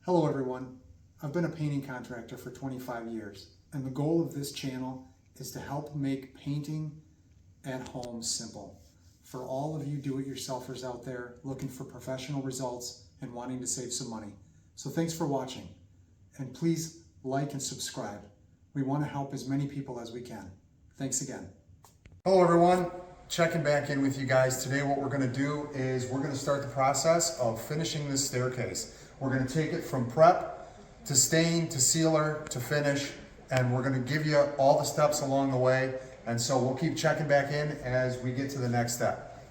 Hello everyone, I've been a painting contractor for 25 years and the goal of this channel is to help make painting at home simple. For all of you do-it-yourselfers out there looking for professional results and wanting to save some money. So thanks for watching and please like and subscribe. We want to help as many people as we can. Thanks again. Hello everyone, checking back in with you guys. Today what we're going to do is we're going to start the process of finishing this staircase. We're going to take it from prep to stain to sealer to finish, and we're going to give you all the steps along the way. And so we'll keep checking back in as we get to the next step.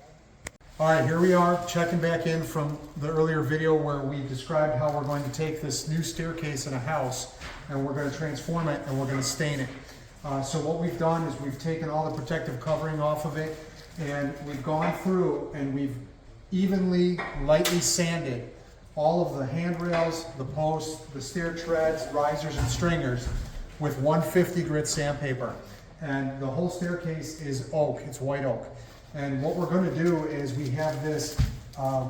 All right, here we are checking back in from the earlier video where we described how we're going to take this new staircase in a house and we're going to transform it and we're going to stain it. So what we've done is we've taken all the protective covering off of it and we've gone through and we've evenly, lightly sanded all of the handrails, the posts, the stair treads, risers, and stringers with 150 grit sandpaper. And the whole staircase is oak, it's white oak. And what we're going to do is we have this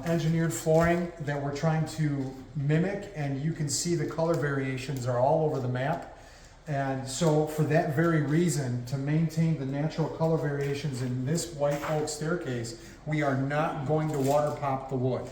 engineered flooring that we're trying to mimic, and you can see the color variations are all over the map. And so for that very reason, to maintain the natural color variations in this white oak staircase, we are not going to water pop the wood.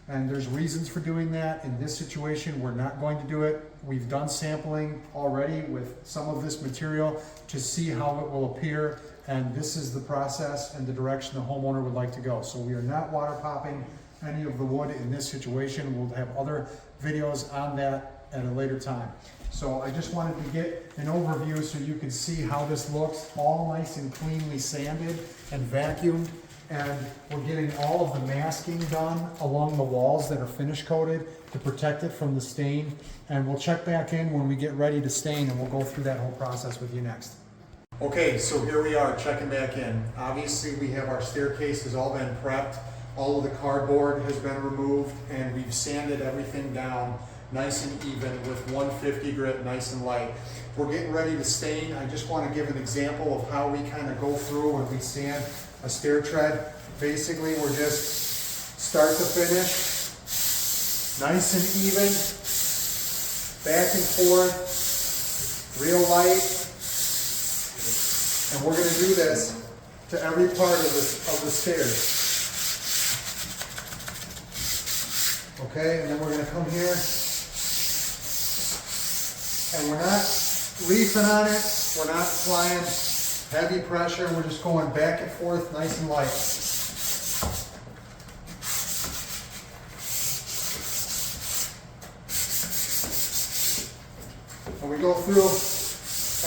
And there's reasons for doing that. In this situation, we're not going to do it. We've done sampling already with some of this material to see how it will appear. And this is the process and the direction the homeowner would like to go. So we are not water popping any of the wood in this situation. We'll have other videos on that at a later time. So I just wanted to get an overview so you can see how this looks, all nice and cleanly sanded and vacuumed. And we're getting all of the masking done along the walls that are finish coated to protect it from the stain. And we'll check back in when we get ready to stain and we'll go through that whole process with you next. Okay, so here we are checking back in. Obviously we have our staircase has all been prepped. All of the cardboard has been removed and we've sanded everything down nice and even with 150 grit, nice and light. We're getting ready to stain. I just want to give an example of how we kind of go through when we sand a stair tread. Basically, we're just start to finish, nice and even, back and forth, real light. And we're going to do this to every part of the stairs. Okay, and then we're going to come here. And we're not leafing on it, we're not applying heavy pressure, we're just going back and forth nice and light. And we go through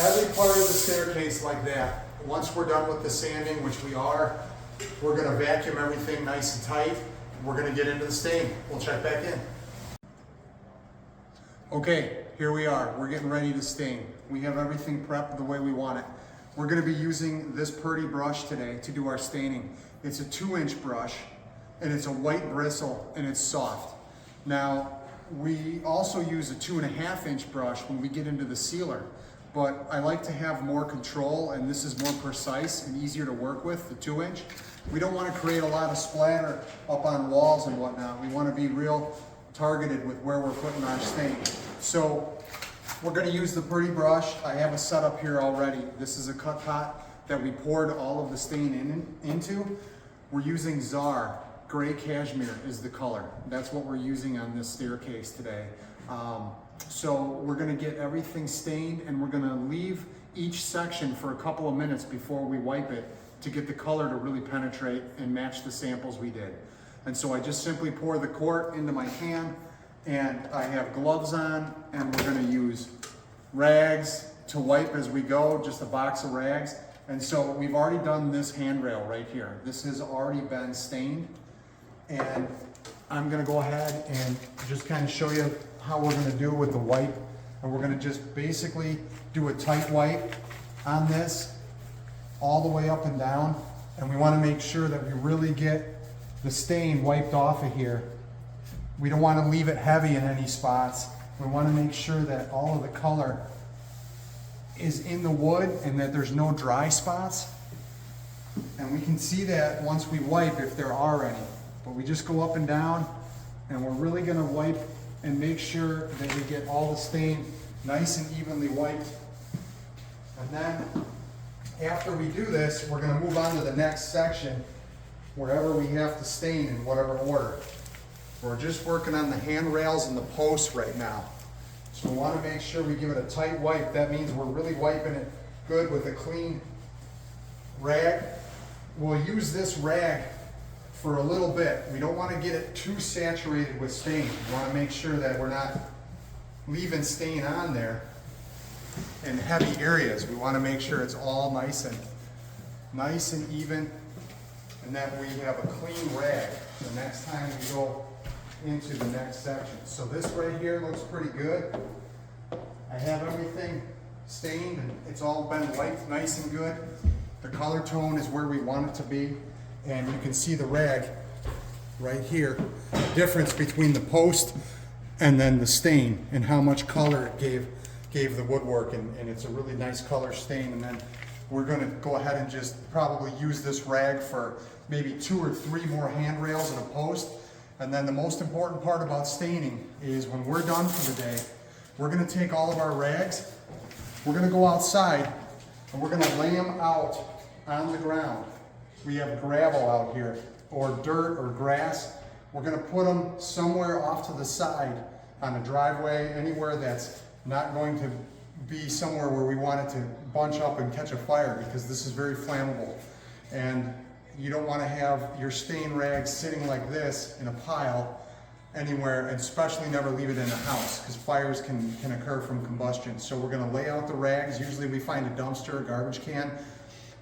every part of the staircase like that. Once we're done with the sanding, which we are, we're going to vacuum everything nice and tight. We're going to get into the stain. We'll check back in. Okay, here we are. We're getting ready to stain. We have everything prepped the way we want it. We're going to be using this Purdy brush today to do our staining. It's a 2-inch brush and it's a white bristle and it's soft. Now, we also use a 2.5-inch brush when we get into the sealer, but I like to have more control and this is more precise and easier to work with, the 2-inch. We don't want to create a lot of splatter up on walls and whatnot. We want to be real targeted with where we're putting our stain. So we're going to use the Purdy brush. I have a setup here already. This is a cut pot that we poured all of the stain into. We're using Czar. Gray cashmere is the color. That's what we're using on this staircase today. So we're going to get everything stained and we're going to leave each section for a couple of minutes before we wipe it to get the color to really penetrate and match the samples we did. And so I just simply pour the quart into my hand and I have gloves on and we're going to use rags to wipe as we go, just a box of rags. And so we've already done this handrail right here. This has already been stained and I'm going to go ahead and just kind of show you how we're going to do with the wipe. And we're going to just basically do a tight wipe on this all the way up and down. And we want to make sure that we really get the stain wiped off of here. We don't want to leave it heavy in any spots. We want to make sure that all of the color is in the wood and that there's no dry spots. And we can see that once we wipe if there are any. But we just go up and down and we're really going to wipe and make sure that we get all the stain nice and evenly wiped. And then after we do this, we're going to move on to the next section, wherever we have to stain in whatever order. We're just working on the handrails and the posts right now. So we want to make sure we give it a tight wipe. That means we're really wiping it good with a clean rag. We'll use this rag for a little bit. We don't want to get it too saturated with stain. We want to make sure that we're not leaving stain on there in heavy areas. We want to make sure it's all nice and even, and that we have a clean rag the next time we go into the next section. So this right here looks pretty good. I have everything stained and it's all been wiped nice and good. The color tone is where we want it to be, and you can see the rag right here, the difference between the post and then the stain and how much color it gave the woodwork, and it's a really nice color stain. And then we're going to go ahead and just probably use this rag for maybe 2 or 3 more handrails and a post. And then the most important part about staining is when we're done for the day, we're going to take all of our rags, we're going to go outside, and we're going to lay them out on the ground. We have gravel out here, or dirt or grass. We're going to put them somewhere off to the side on a driveway, anywhere that's not going to be somewhere where we want it to bunch up and catch a fire, because this is very flammable. And you don't want to have your stain rags sitting like this in a pile anywhere, and especially never leave it in a house, because fires can occur from combustion. So we're going to lay out the rags. Usually we find a dumpster, a garbage can,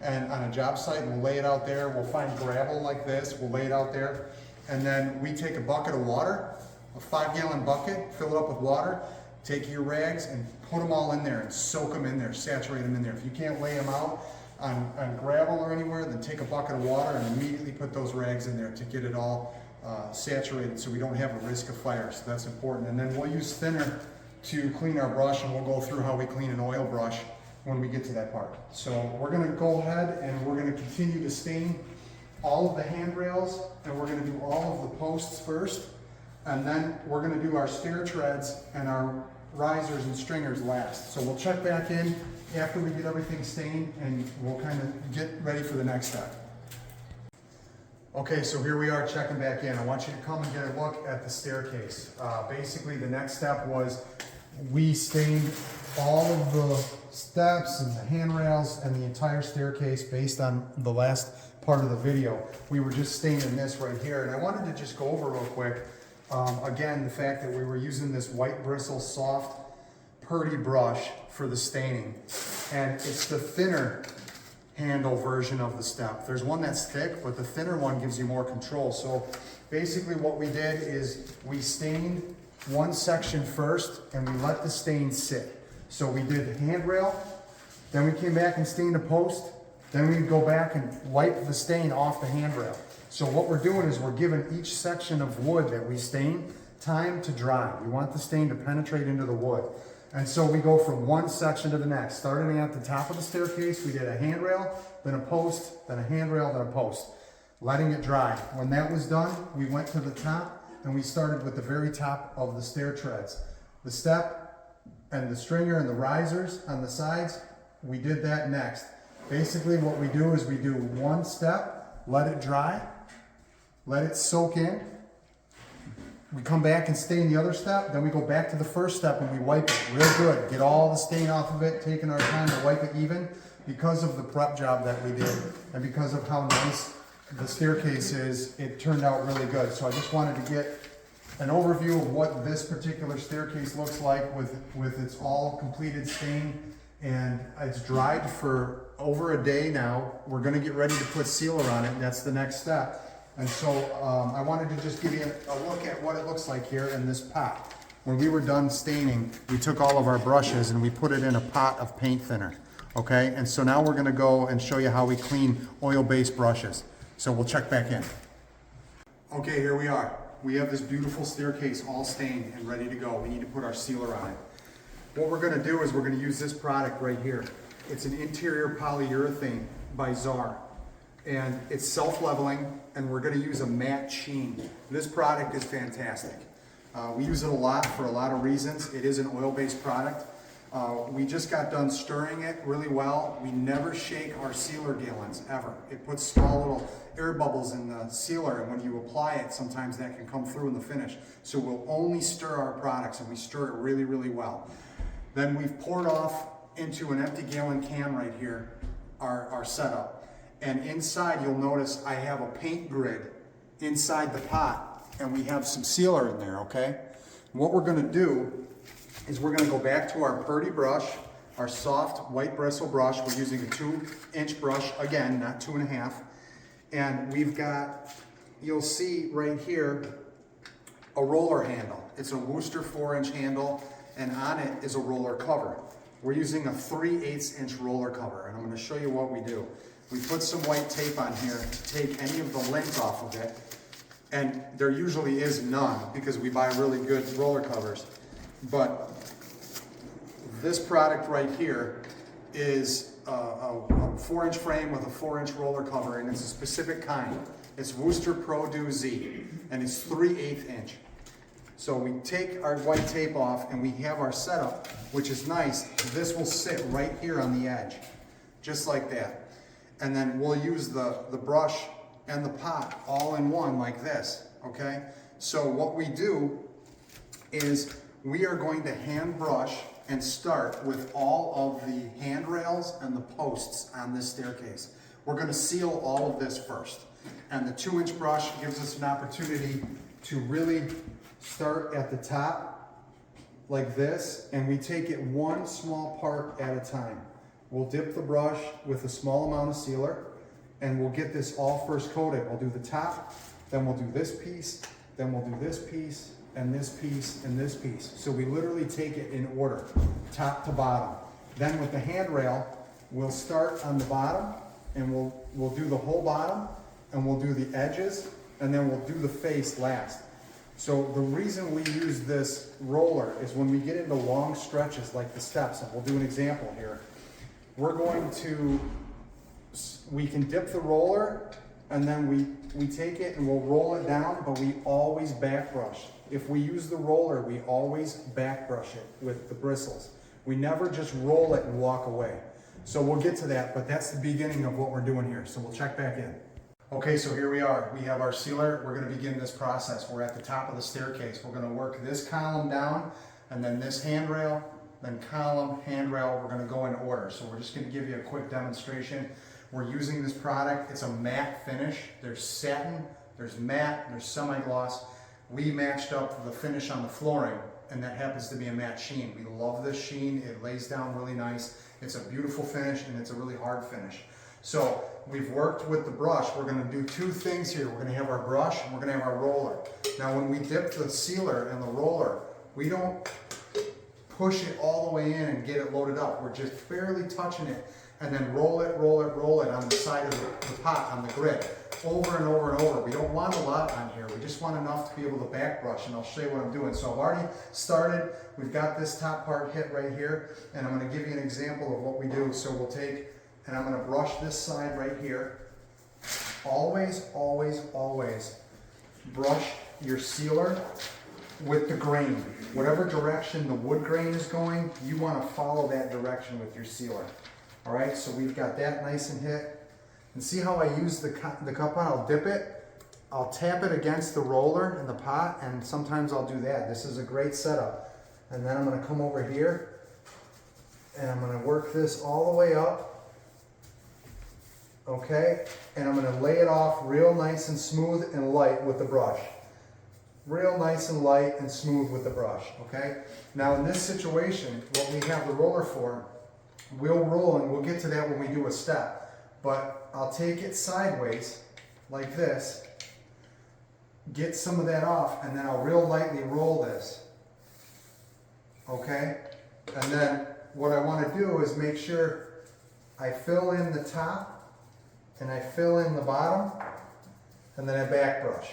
and on a job site, we'll lay it out there. We'll find gravel like this, we'll lay it out there, and then we take a bucket of water, a 5-gallon bucket, fill it up with water, take your rags and put them all in there and soak them in there, saturate them in there. If you can't lay them out on gravel or anywhere, then take a bucket of water and immediately put those rags in there to get it all saturated, so we don't have a risk of fire. So that's important. And then we'll use thinner to clean our brush, and we'll go through how we clean an oil brush when we get to that part. So we're going to go ahead and we're going to continue to stain all of the handrails, and we're going to do all of the posts first, and then we're going to do our stair treads and our risers and stringers last. So we'll check back in after we get everything stained, and we'll kind of get ready for the next step. Okay, so here we are checking back in. I want you to come and get a look at the staircase. Basically, the next step was we stained all of the steps and the handrails and the entire staircase based on the last part of the video. We were just staining this right here, and I wanted to just go over real quick. Again, the fact that we were using this white bristle soft purdy brush for the staining, and it's the thinner handle version of the step. There's one that's thick, but the thinner one gives you more control. So basically what we did is we stained one section first and we let the stain sit. So we did the handrail, then we came back and stained a post, then we'd go back and wipe the stain off the handrail. So what we're doing is we're giving each section of wood that we stain time to dry. We want the stain to penetrate into the wood. And so we go from one section to the next. Starting at the top of the staircase, we did a handrail, then a post, then a handrail, then a post, letting it dry. When that was done, we went to the top and we started with the very top of the stair treads. The step and the stringer and the risers on the sides, we did that next. Basically what we do is we do one step, let it dry, let it soak in. We come back and stain the other step, then we go back to the first step and we wipe it real good. Get all the stain off of it, taking our time to wipe it even, because of the prep job that we did and because of how nice the staircase is. It turned out really good. So I just wanted to get an overview of what this particular staircase looks like with its all completed stain, and it's dried for over a day now. We're going to get ready to put sealer on it, and that's the next step. And so I wanted to just give you a look at what it looks like here in this pot. When we were done staining, we took all of our brushes and we put it in a pot of paint thinner. Okay, and so now we're going to go and show you how we clean oil-based brushes. So we'll check back in. Okay, here we are. We have this beautiful staircase all stained and ready to go. We need to put our sealer on it. What we're going to do is we're going to use this product right here. It's an interior polyurethane by Czar, and it's self-leveling, and we're going to use a matte sheen. This product is fantastic. We use it a lot for a lot of reasons. It is an oil-based product. We just got done stirring it really well. We never shake our sealer gallons, ever. It puts small little air bubbles in the sealer, and when you apply it, sometimes that can come through in the finish. So we'll only stir our products, and we stir it really, really well. Then we've poured off into an empty gallon can right here, our setup. And inside, you'll notice I have a paint grid inside the pot, and we have some sealer in there, okay? What we're gonna do is we're gonna go back to our Purdy brush, our soft white bristle brush. We're using a 2-inch brush, again, not 2.5. And we've got, you'll see right here, a roller handle. It's a Worcester 4-inch handle, and on it is a roller cover. We're using a 3/8 inch roller cover, and I'm gonna show you what we do. We put some white tape on here to take any of the lint off of it. And there usually is none because we buy really good roller covers. But this product right here is a 4-inch frame with a 4-inch roller cover, and it's a specific kind. It's Worcester Pro-Do Z, and it's 3/8 inch. So we take our white tape off and we have our setup, which is nice. This will sit right here on the edge, just like that. And then we'll use the brush and the pot all in one like this, okay? So what we do is we are going to hand brush and start with all of the handrails and the posts on this staircase. We're gonna seal all of this first. And the 2-inch brush gives us an opportunity to really start at the top like this, and we take it one small part at a time. We'll dip the brush with a small amount of sealer, and we'll get this all first coated. We'll do the top, then we'll do this piece, then we'll do this piece, and this piece, and this piece. So we literally take it in order, top to bottom. Then with the handrail, we'll start on the bottom, and we'll do the whole bottom, and we'll do the edges, and then we'll do the face last. So the reason we use this roller is when we get into long stretches like the steps, and we'll do an example here. We're going to, we can dip the roller, and then we take it and we'll roll it down, but we always back brush. If we use the roller, we always back brush it with the bristles. We never just roll it and walk away. So we'll get to that, but that's the beginning of what we're doing here. So we'll check back in. Okay, so here we are. We have our sealer. We're gonna begin this process. We're at the top of the staircase. We're gonna work this column down, and then this handrail, then column, handrail. We're gonna go in order. So we're just gonna give you a quick demonstration. We're using this product. It's a matte finish. There's satin, there's matte, there's semi-gloss. We matched up the finish on the flooring, and that happens to be a matte sheen. We love this sheen. It lays down really nice. It's a beautiful finish, and it's a really hard finish. So we've worked with the brush. We're gonna do two things here. We're gonna have our brush and we're gonna have our roller. Now when we dip the sealer and the roller, we don't push it all the way in and get it loaded up. We're just barely touching it, and then roll it on the side of the pot, on the grid, over and over and over. We don't want a lot on here. We just want enough to be able to back brush, and I'll show you what I'm doing. So I've already started. We've got this top part hit right here, and I'm gonna give you an example of what we do. So we'll take, and I'm gonna brush this side right here. Always, always, always brush your sealer with the grain. Whatever direction the wood grain is going, you wanna follow that direction with your sealer. All right, so we've got that nice and hit. And see how I use the cup on? I'll dip it, I'll tap it against the roller in the pot, and sometimes I'll do that. This is a great setup. And then I'm gonna come over here, and I'm gonna work this all the way up. Okay, and I'm gonna lay it off real nice and smooth and light with the brush. Real nice and light and smooth with the brush, okay? Now in this situation, what we have the roller for, we'll roll, and we'll get to that when we do a step, but I'll take it sideways like this, get some of that off, and then I'll real lightly roll this, okay? And then what I wanna do is make sure I fill in the top, and I fill in the bottom, and then I back brush.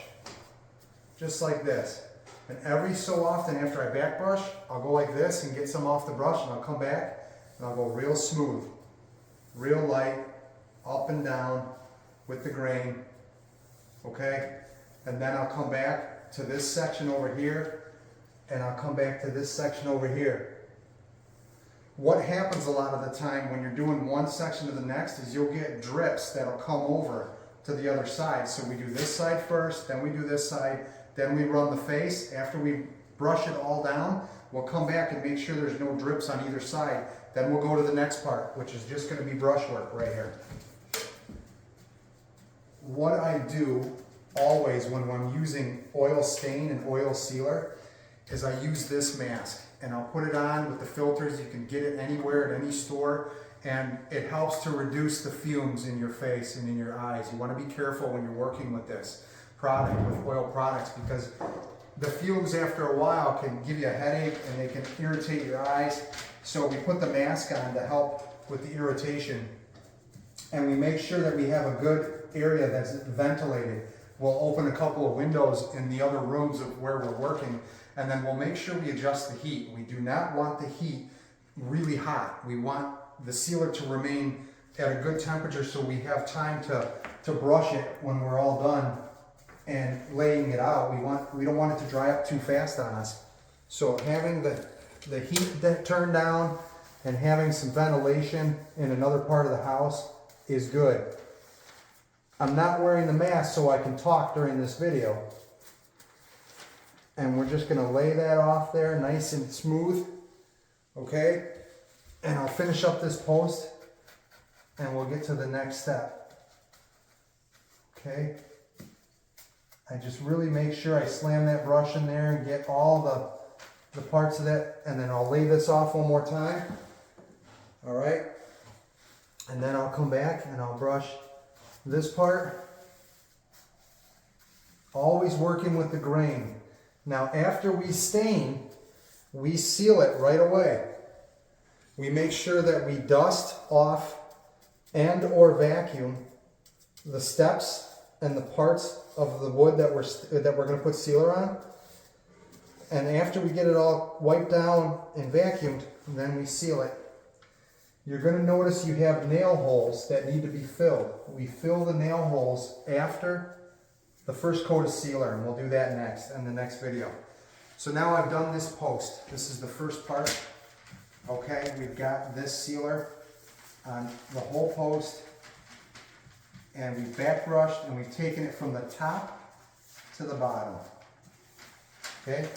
Just like this. And every so often after I back brush, I'll go like this and get some off the brush, and I'll come back and I'll go real smooth, real light, up and down with the grain, okay? And then I'll come back to this section over here, and I'll come back to this section over here. What happens a lot of the time when you're doing one section to the next is you'll get drips that'll come over to the other side. So we do this side first, then we do this side, then we run the face. After we brush it all down, we'll come back and make sure there's no drips on either side. Then we'll go to the next part, which is just going to be brushwork right here. What I do always when I'm using oil stain and oil sealer is I use this mask, and I'll put it on with the filters. You can get it anywhere at any store, and it helps to reduce the fumes in your face and in your eyes. You want to be careful when you're working with this product, with oil products, because the fumes after a while can give you a headache and they can irritate your eyes. So we put the mask on to help with the irritation, and we make sure that we have a good area that's ventilated. We'll open a couple of windows in the other rooms of where we're working, and then we'll make sure we adjust the heat. We do not want the heat really hot. We want the sealer to remain at a good temperature so we have time to brush it when we're all done and laying it out. We don't want it to dry up too fast on us. So having the heat turned down and having some ventilation in another part of the house is good. I'm not wearing the mask so I can talk during this video. And we're just going to lay that off there nice and smooth. Okay? And I'll finish up this post and we'll get to the next step. Okay? I just really make sure I slam that brush in there and get all the parts of that, and then I'll lay this off one more time. All right? And then I'll come back and I'll brush this part. Always working with the grain. Now after we stain, we seal it right away. We make sure that we dust off and or vacuum the steps and the parts of the wood that we're going to put sealer on. And after we get it all wiped down and vacuumed, then we seal it. You're going to notice you have nail holes that need to be filled. We fill the nail holes after the first coat of sealer, and we'll do that next in the next video. So now I've done this post. This is the first part. Okay, we've got this sealer on the whole post, and we've back brushed, and we've taken it from the top to the bottom. Okay,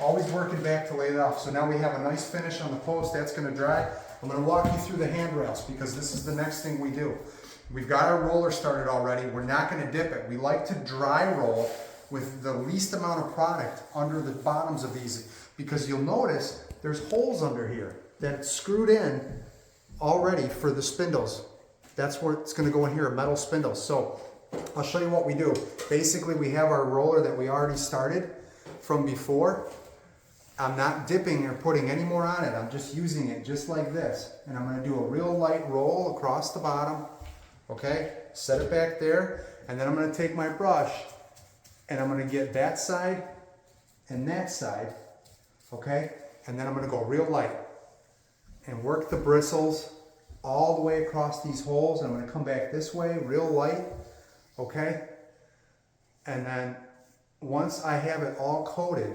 always working back to lay it off. So now we have a nice finish on the post. That's going to dry. I'm going to walk you through the handrails because this is the next thing we do. We've got our roller started already. We're not going to dip it. We like to dry roll with the least amount of product under the bottoms of these, because you'll notice there's holes under here that's screwed in already for the spindles. That's where it's going to go in here, metal spindles. So I'll show you what we do. Basically, we have our roller that we already started from before. I'm not dipping or putting any more on it. I'm just using it just like this. And I'm going to do a real light roll across the bottom. Okay, set it back there. And then I'm going to take my brush and I'm going to get that side and that side. Okay, and then I'm going to go real light and work the bristles all the way across these holes. And I'm going to come back this way, real light. Okay, and then once I have it all coated,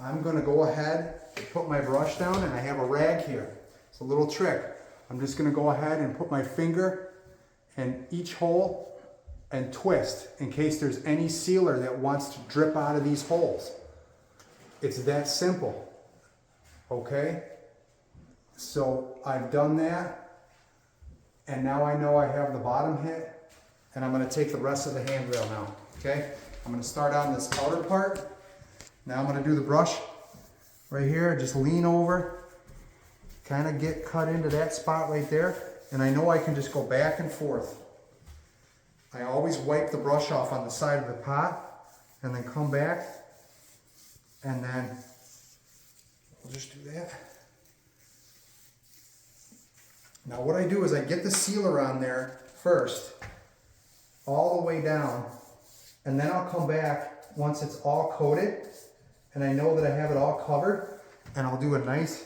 I'm going to go ahead and put my brush down, and I have a rag here. It's a little trick. I'm just going to go ahead and put my finger in each hole and twist in case there's any sealer that wants to drip out of these holes. It's that simple. Okay? So I've done that, and now I know I have the bottom hit, and I'm going to take the rest of the handrail now. Okay? I'm going to start on this outer part. Now I'm going to do the brush right here. Just lean over, kind of get cut into that spot right there. And I know I can just go back and forth. I always wipe the brush off on the side of the pot and then come back, and then we'll just do that. Now what I do is I get the sealer on there first, all the way down, and then I'll come back once it's all coated and I know that I have it all covered, and I'll do a nice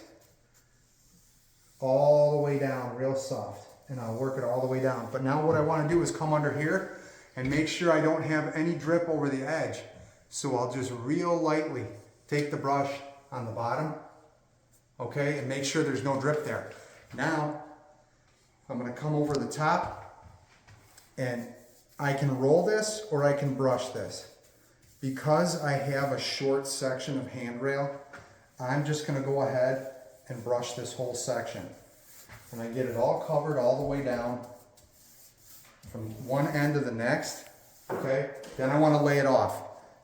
all the way down, real soft, and I'll work it all the way down. But now what I want to do is come under here and make sure I don't have any drip over the edge. So I'll just real lightly take the brush on the bottom, okay, and make sure there's no drip there. Now, I'm gonna come over the top, and I can roll this or I can brush this. Because I have a short section of handrail, I'm just gonna go ahead and brush this whole section. And I get it all covered all the way down from one end to the next, okay? Then I wanna lay it off.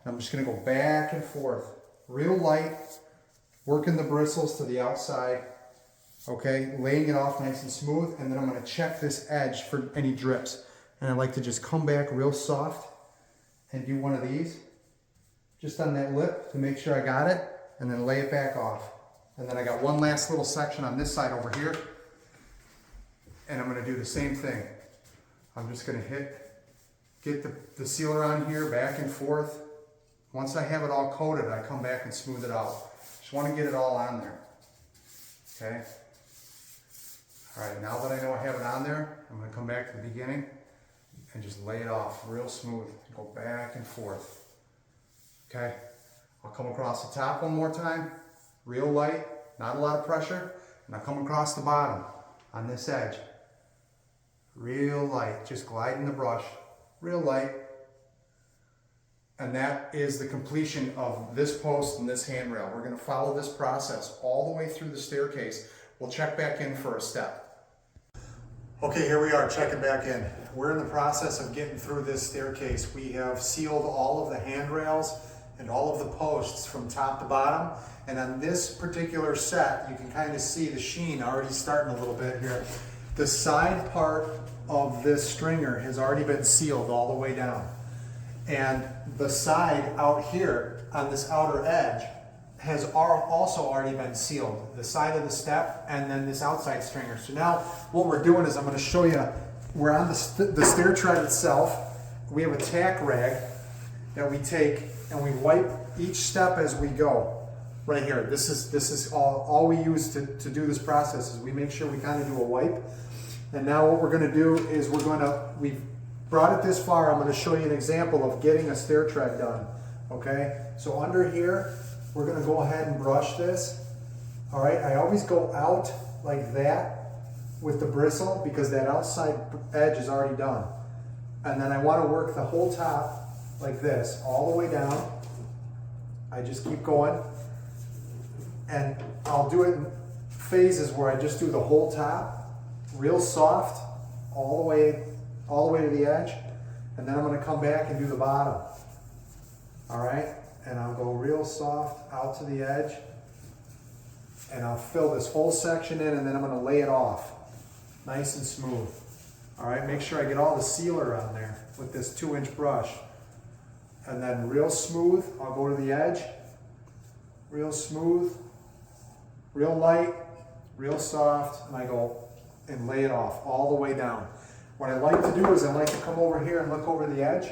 And I'm just gonna go back and forth, real light, working the bristles to the outside, okay? Laying it off nice and smooth, and then I'm gonna check this edge for any drips. And I like to just come back real soft and do one of these, just on that lip to make sure I got it, and then lay it back off. And then I got one last little section on this side over here, and I'm gonna do the same thing. I'm just gonna get the sealer on here, back and forth. Once I have it all coated, I come back and smooth it out. Just wanna get it all on there, okay? All right, now that I know I have it on there, I'm gonna come back to the beginning and just lay it off real smooth. Go back and forth, okay? I'll come across the top one more time, real light, not a lot of pressure, and I'll come across the bottom on this edge. Real light, just gliding the brush, real light. And that is the completion of this post and this handrail. We're gonna follow this process all the way through the staircase. We'll check back in for a step. Okay, here we are checking back in. We're in the process of getting through this staircase. We have sealed all of the handrails and all of the posts from top to bottom. And on this particular set, you can kind of see the sheen already starting a little bit here. The side part of this stringer has already been sealed all the way down. And the side out here on this outer edge has also already been sealed. The side of the step and then this outside stringer. So now what we're doing is I'm going to show you, we're on the stair tread itself. We have a tack rag that we take and we wipe each step as we go. Right here, this is all we use to do this process is we make sure we kind of do a wipe. And now what we're going to do is we've brought it this far. I'm going to show you an example of getting a stair tread done. Okay, so under here, we're going to go ahead and brush this. All right, I always go out like that with the bristle because that outside edge is already done. And then I want to work the whole top like this, all the way down. I just keep going. And I'll do it in phases where I just do the whole top, real soft, all the way to the edge. And then I'm going to come back and do the bottom. All right, and I'll go real soft out to the edge. And I'll fill this whole section in, and then I'm going to lay it off, nice and smooth. All right, make sure I get all the sealer on there with this 2-inch brush. And then real smooth, I'll go to the edge, real smooth, real light, real soft, and I go and lay it off all the way down. What I like to do is I like to come over here and look over the edge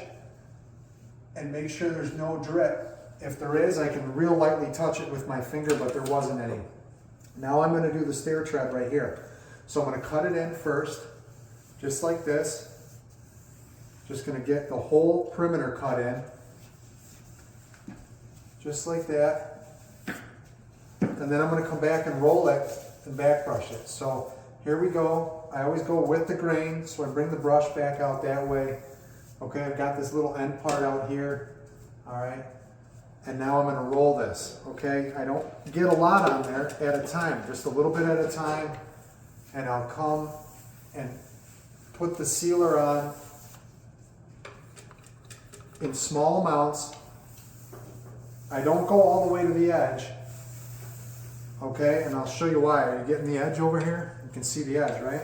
and make sure there's no drip. If there is, I can real lightly touch it with my finger, but there wasn't any. Now I'm going to do the stair tread right here. So I'm going to cut it in first, just like this. Just going to get the whole perimeter cut in, just like that. And then I'm going to come back and roll it and back brush it. So here we go. I always go with the grain, so I bring the brush back out that way. Okay, I've got this little end part out here. All right. And now I'm going to roll this. Okay, I don't get a lot on there at a time, just a little bit at a time. And I'll come and put the sealer on in small amounts. I don't go all the way to the edge. Okay, and I'll show you why. Are you getting the edge over here? You can see the edge, right?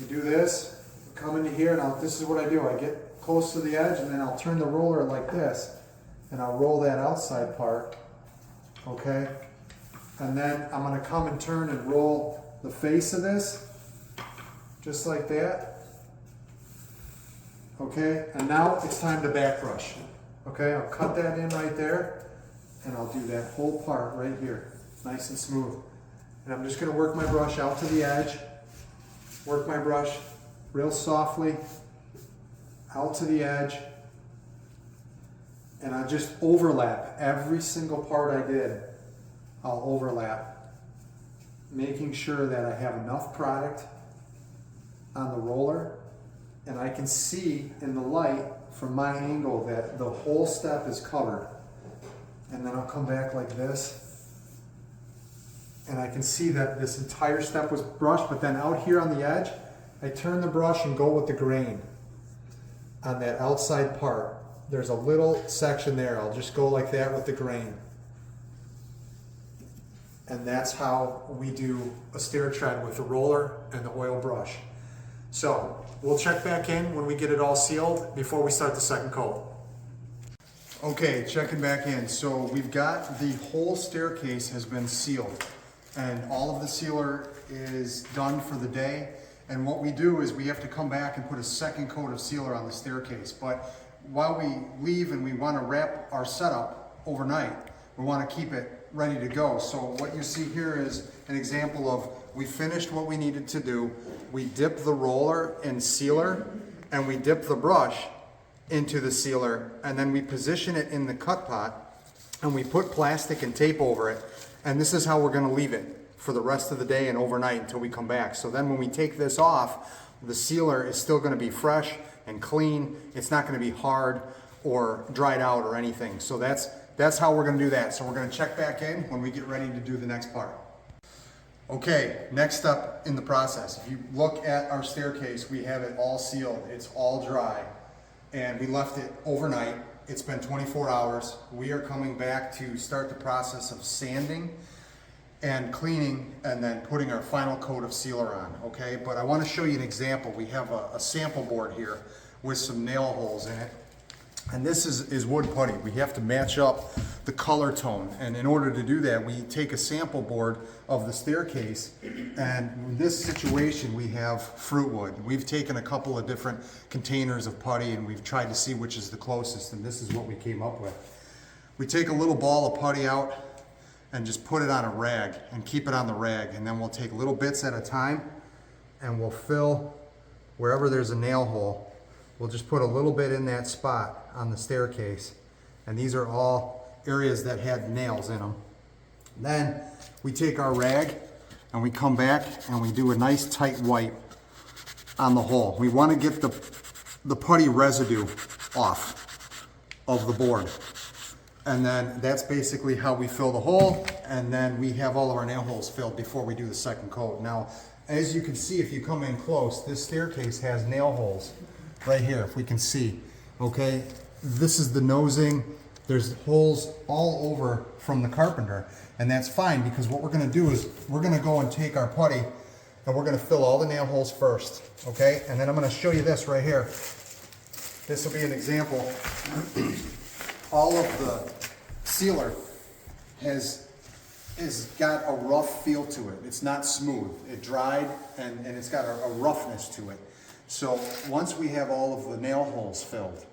You do this, come into here, and this is what I do. I get close to the edge, and then I'll turn the roller like this, and I'll roll that outside part, okay? And then I'm going to come and turn and roll the face of this, just like that. Okay, and now it's time to back brush. Okay, I'll cut that in right there, and I'll do that whole part right here, nice and smooth. And I'm just going to work my brush out to the edge, work my brush real softly out to the edge, And I just overlap every single part I did. I'll overlap, making sure that I have enough product on the roller, and I can see in the light from my angle that the whole step is covered. And then I'll come back like this, and I can see that this entire step was brushed, but then out here on the edge, I turn the brush and go with the grain on that outside part. There's a little section there. I'll just go like that with the grain. And that's how we do a stair tread with the roller and the oil brush. So we'll check back in when we get it all sealed before we start the second coat. Okay, checking back in. So we've got the whole staircase has been sealed, and all of the sealer is done for the day. And what we do is we have to come back and put a second coat of sealer on the staircase. But while we leave and we want to wrap our setup overnight, we want to keep it ready to go. So what you see here is an example of we finished what we needed to do. We dip the roller in sealer, and we dip the brush into the sealer, and then we position it in the cut pot, and we put plastic and tape over it. And this is how we're going to leave it for the rest of the day and overnight until we come back. So then when we take this off, the sealer is still going to be fresh and clean. It's not going to be hard or dried out or anything. So that's how we're going to do that. So we're going to check back in when we get ready to do the next part. Okay, next step in the process. If you look at our staircase, we have it all sealed. It's all dry, and we left it overnight. It's been 24 hours. We are coming back to start the process of sanding and cleaning, and then putting our final coat of sealer on, okay? But I want to show you an example. We have a sample board here with some nail holes in it. And this is wood putty. We have to match up the color tone. And in order to do that, we take a sample board of the staircase. And in this situation, we have fruit wood. We've taken a couple of different containers of putty, and we've tried to see which is the closest. And this is what we came up with. We take a little ball of putty out and just put it on a rag and keep it on the rag. And then we'll take little bits at a time, and we'll fill wherever there's a nail hole. We'll just put a little bit in that spot on the staircase. And these are all areas that had nails in them. Then we take our rag and we come back and we do a nice tight wipe on the hole. We want to get the putty residue off of the board. And then that's basically how we fill the hole. And then we have all of our nail holes filled before we do the second coat. Now, as you can see, if you come in close, this staircase has nail holes right here, if we can see, okay? This is the nosing. There's holes all over from the carpenter, and that's fine, because what we're gonna do is we're gonna go and take our putty and we're gonna fill all the nail holes first, okay? And then I'm gonna show you this right here. This will be an example. All of the sealer has got a rough feel to it. It's not smooth. It dried, and it's got a roughness to it. So once we have all of the nail holes filled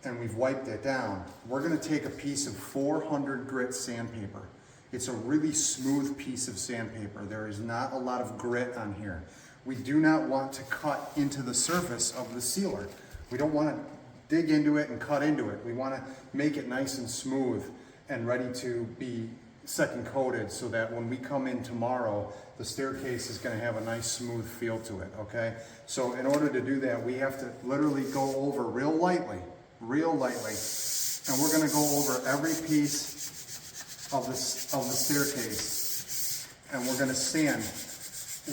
and we've wiped it down, we're going to take a piece of 400 grit sandpaper. It's a really smooth piece of sandpaper. There is not a lot of grit on here. We do not want to cut into the surface of the sealer. We don't want to dig into it and cut into it. We want to make it nice and smooth and ready to be second coated, so that when we come in tomorrow, the staircase is going to have a nice smooth feel to it, okay? So in order to do that, we have to literally go over real lightly, and we're going to go over every piece of the staircase, and we're going to sand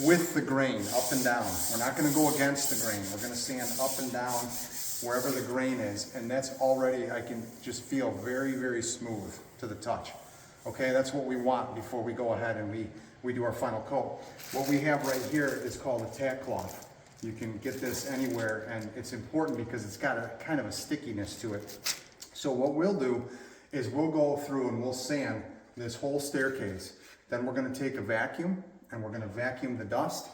with the grain up and down. We're not going to go against the grain. We're going to sand up and down wherever the grain is, and that's already, I can just feel very, very smooth to the touch. Okay, that's what we want before we go ahead and we do our final coat. What we have right here is called a tack cloth. You can get this anywhere, and it's important because it's got a kind of a stickiness to it. So what we'll do is we'll go through and we'll sand this whole staircase. Then we're going to take a vacuum and we're going to vacuum the dust,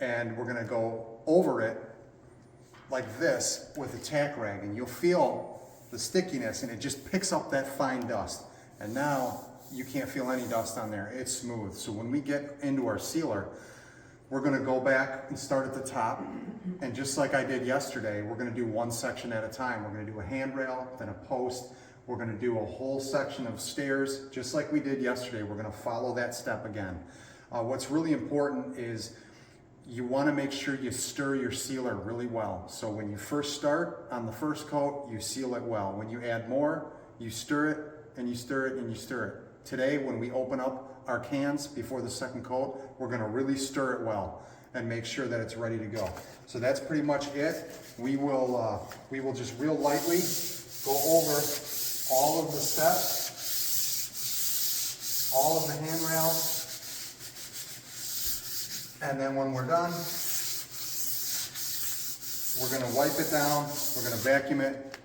and we're going to go over it like this with a tack rag, and you'll feel the stickiness, and it just picks up that fine dust. And now you can't feel any dust on there. It's smooth. So when we get into our sealer, we're going to go back and start at the top. And just like I did yesterday, we're going to do one section at a time. We're going to do a handrail, then a post, We're gonna do a whole section of stairs, just like we did yesterday. We're gonna follow that step again. What's really important is you wanna make sure you stir your sealer really well. So when you first start on the first coat, you seal it well. When you add more, you stir it, and you stir it, and you stir it. Today, when we open up our cans before the second coat, we're gonna really stir it well and make sure that it's ready to go. So that's pretty much it. We will just real lightly go over all of the steps, all of the handrails, and then when we're done, we're gonna wipe it down, we're gonna vacuum it,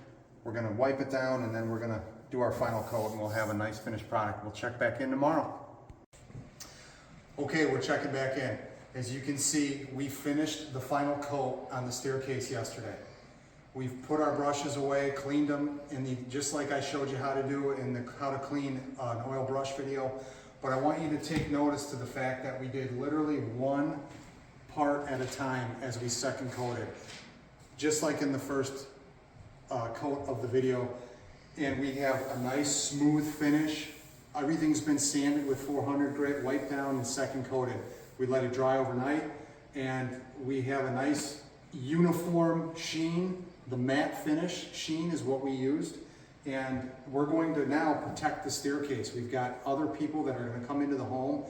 we're gonna wipe it down, and then we're gonna do our final coat, and we'll have a nice finished product. We'll check back in tomorrow. Okay, we're checking back in. As you can see, we finished the final coat on the staircase yesterday. We've put our brushes away, cleaned them, just like I showed you how to do in the how to clean an oil brush video. But I want you to take notice to the fact that we did literally one part at a time as we second coated. Just like in the first coat of the video. And we have a nice smooth finish. Everything's been sanded with 400 grit, wiped down and second coated. We let it dry overnight and we have a nice uniform sheen. The matte finish sheen is what we used. And we're going to now protect the staircase. We've got other people that are going to come into the home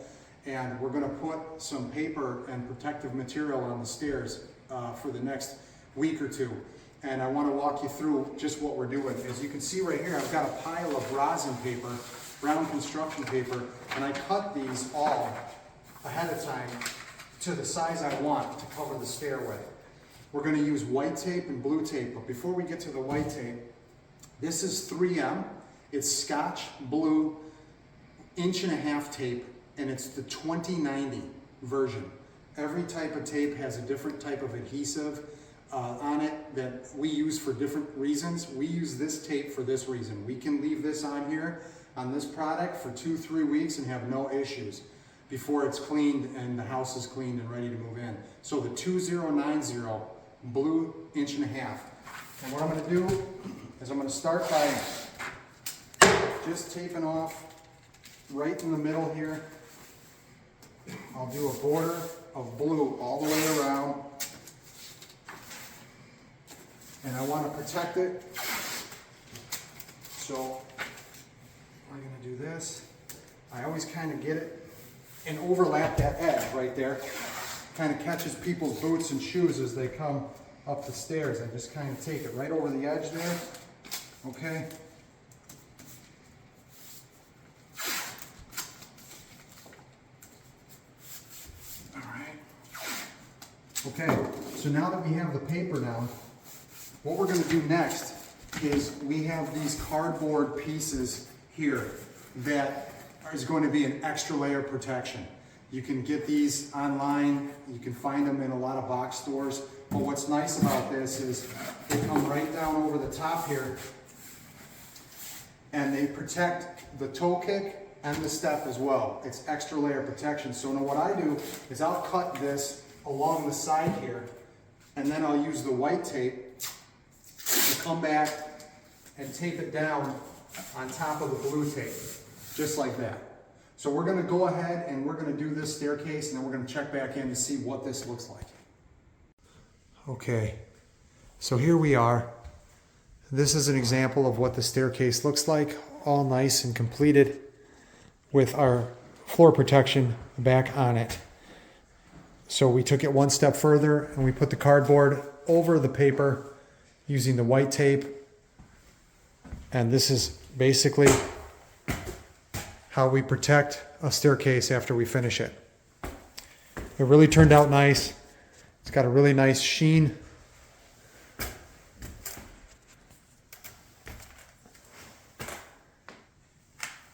and we're going to put some paper and protective material on the stairs for the next week or two. And I want to walk you through just what we're doing. As you can see right here, I've got a pile of rosin paper, brown construction paper, and I cut these all ahead of time to the size I want to cover the stairway. We're going to use white tape and blue tape, but before we get to the white tape, this is 3M. It's Scotch Blue 1.5" tape, and it's the 2090 version. Every type of tape has a different type of adhesive on it that we use for different reasons. We use this tape for this reason. We can leave this on here on this product for 2-3 weeks and have no issues before it's cleaned and the house is cleaned and ready to move in. So the 2090 blue 1.5". And what I'm going to do is I'm going to start by just taping off right in the middle here. I'll do a border of blue all the way around. And I want to protect it. So we're going to do this. I always kind of get it and overlap that edge right there. Kind of catches people's boots and shoes as they come up the stairs. I just kind of take it right over the edge there. Okay. All right. Okay, so now that we have the paper down, what we're going to do next is we have these cardboard pieces here that is going to be an extra layer of protection. You can get these online, you can find them in a lot of box stores, but what's nice about this is they come right down over the top here and they protect the toe kick and the step as well. It's extra layer protection. So now what I do is I'll cut this along the side here and then I'll use the white tape to come back and tape it down on top of the blue tape, just like that. So we're going to go ahead and we're going to do this staircase and then we're going to check back in to see what this looks like. Okay, so here we are. This is an example of what the staircase looks like, all nice and completed with our floor protection back on it. So we took it one step further and we put the cardboard over the paper using the white tape. And this is basically how we protect a staircase after we finish it. It really turned out nice. It's got a really nice sheen.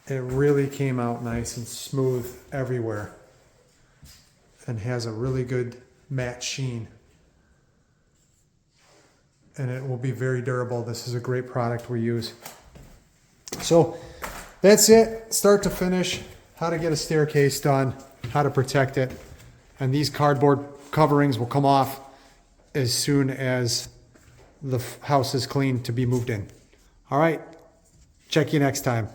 It really came out nice and smooth everywhere and has a really good matte sheen. And it will be very durable. This is a great product we use. So that's it, start to finish, how to get a staircase done, how to protect it. And these cardboard coverings will come off as soon as the house is clean to be moved in. All right, Check you next time.